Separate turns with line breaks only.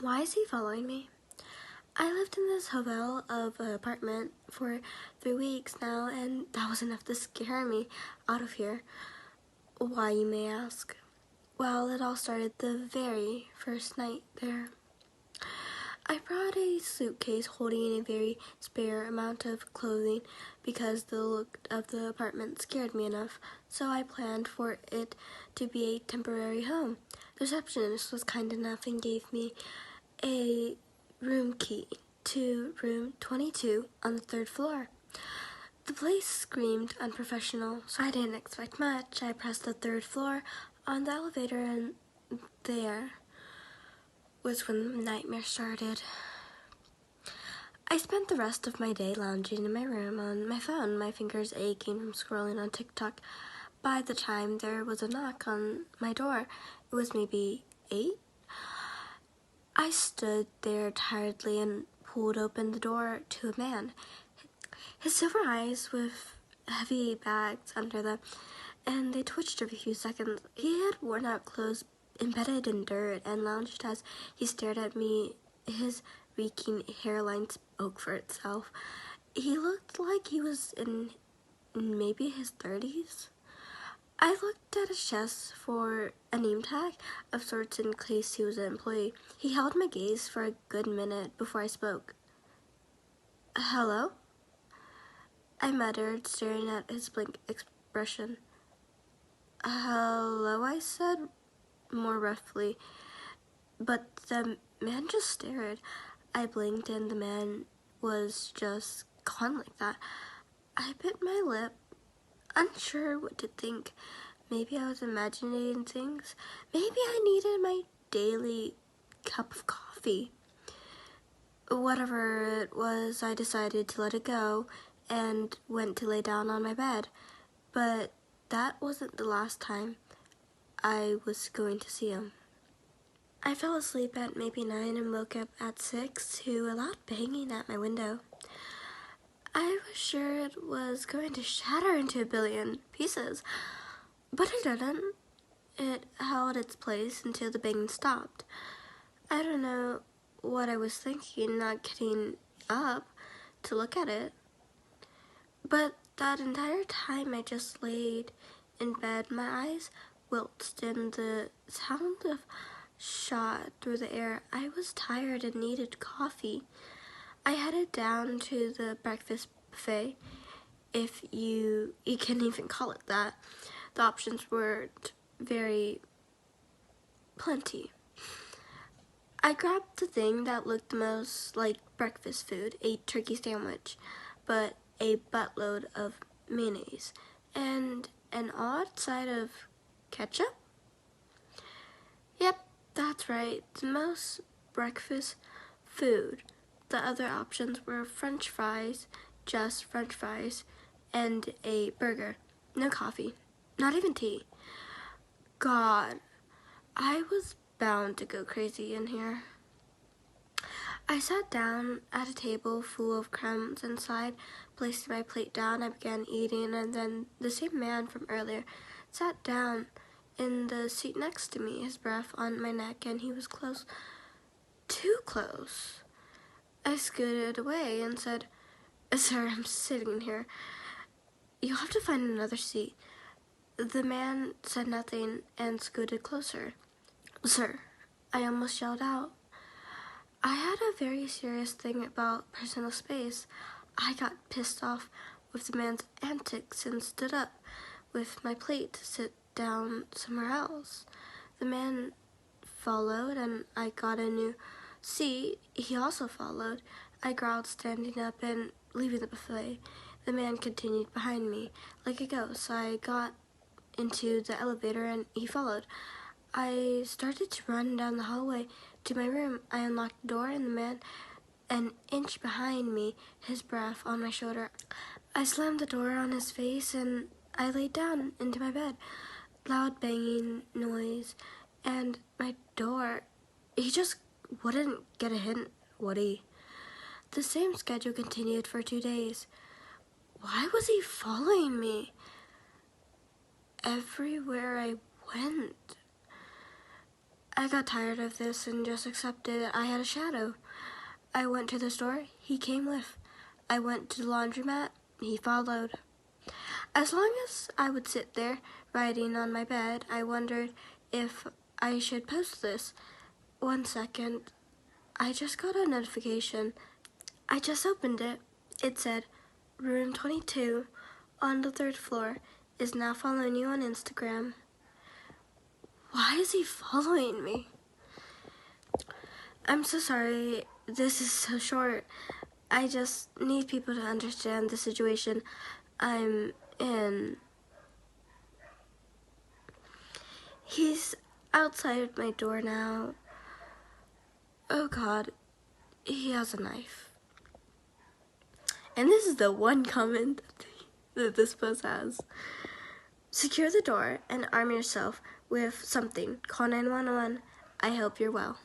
Why is he following me? I lived in this hovel of an apartment for 3 weeks now, and that was enough to scare me out of here. Why, you may ask? Well, it all started the very first night there. I brought a suitcase holding a very spare amount of clothing because the look of the apartment scared me enough, so I planned for it to be a temporary home. The receptionist was kind enough and gave me a room key to room 22 on the 3rd floor. The place screamed unprofessional, so I didn't expect much. I pressed the 3rd floor on the elevator, and there was when the nightmare started. I spent the rest of my day lounging in my room on my phone, my fingers aching from scrolling on TikTok. By the time there was a knock on my door, it was maybe 8. I stood there tiredly and pulled open the door to a man. His silver eyes with heavy bags under them, and they twitched every few seconds. He had worn out clothes embedded in dirt and lounged as he stared at me. His reeking hairline spoke for itself. He looked like he was in maybe his 30s. I looked at his chest for a name tag of sorts in case he was an employee. He held my gaze for a good minute before I spoke. Hello? I muttered, staring at his blank expression. Hello, I said, more roughly, but the man just stared. I blinked and the man was just gone like that. I bit my lip, unsure what to think. Maybe I was imagining things. Maybe I needed my daily cup of coffee. Whatever it was, I decided to let it go and went to lay down on my bed. But that wasn't the last time I was going to see him. I fell asleep at maybe 9 and woke up at 6 to a loud banging at my window. I was sure it was going to shatter into a billion pieces, but it didn't. It held its place until the banging stopped. I don't know what I was thinking, not getting up to look at it. But that entire time I just laid in bed, my eyes wilted and the sound of shot through the air. I was tired and needed coffee. I headed down to the breakfast buffet, if you can even call it that. The options weren't very plenty. I grabbed the thing that looked the most like breakfast food, a turkey sandwich, but a buttload of mayonnaise, and an odd side of ketchup? Yep, that's right, the most breakfast food. The other options were French fries, just French fries, and a burger. No coffee, not even tea. God, I was bound to go crazy in here. I sat down at a table full of crumbs and sighed. Placing my plate down, I began eating, and then the same man from earlier sat down in the seat next to me, his breath on my neck, and he was close, too close. I scooted away and said, Sir, I'm sitting here. You'll have to find another seat. The man said nothing and scooted closer. Sir, I almost yelled out. I had a very serious thing about personal space. I got pissed off with the man's antics and stood up with my plate to sit down somewhere else. The man followed and I got a new seat. He also followed. I growled, standing up and leaving the buffet. The man continued behind me like a ghost. I got into the elevator and he followed. I started to run down the hallway to my room. I unlocked the door and the man an inch behind me, his breath on my shoulder. I slammed the door on his face and I laid down into my bed. Loud banging noise and my door. He just wouldn't get a hint, would he? The same schedule continued for 2 days. Why was he following me? Everywhere I went. I got tired of this and just accepted I had a shadow. I went to the store, he came with. I went to the laundromat, he followed. As long as I would sit there, writing on my bed, I wondered if I should post this. 1 second, I just got a notification. I just opened it. It said, Room 22 on the 3rd floor is now following you on Instagram. Why is he following me? I'm so sorry. This is so short. I just need people to understand the situation I'm in. He's outside my door now. Oh God, he has a knife. And this is the one comment that this post has. Secure the door and arm yourself with something. Call 911. I hope you're well.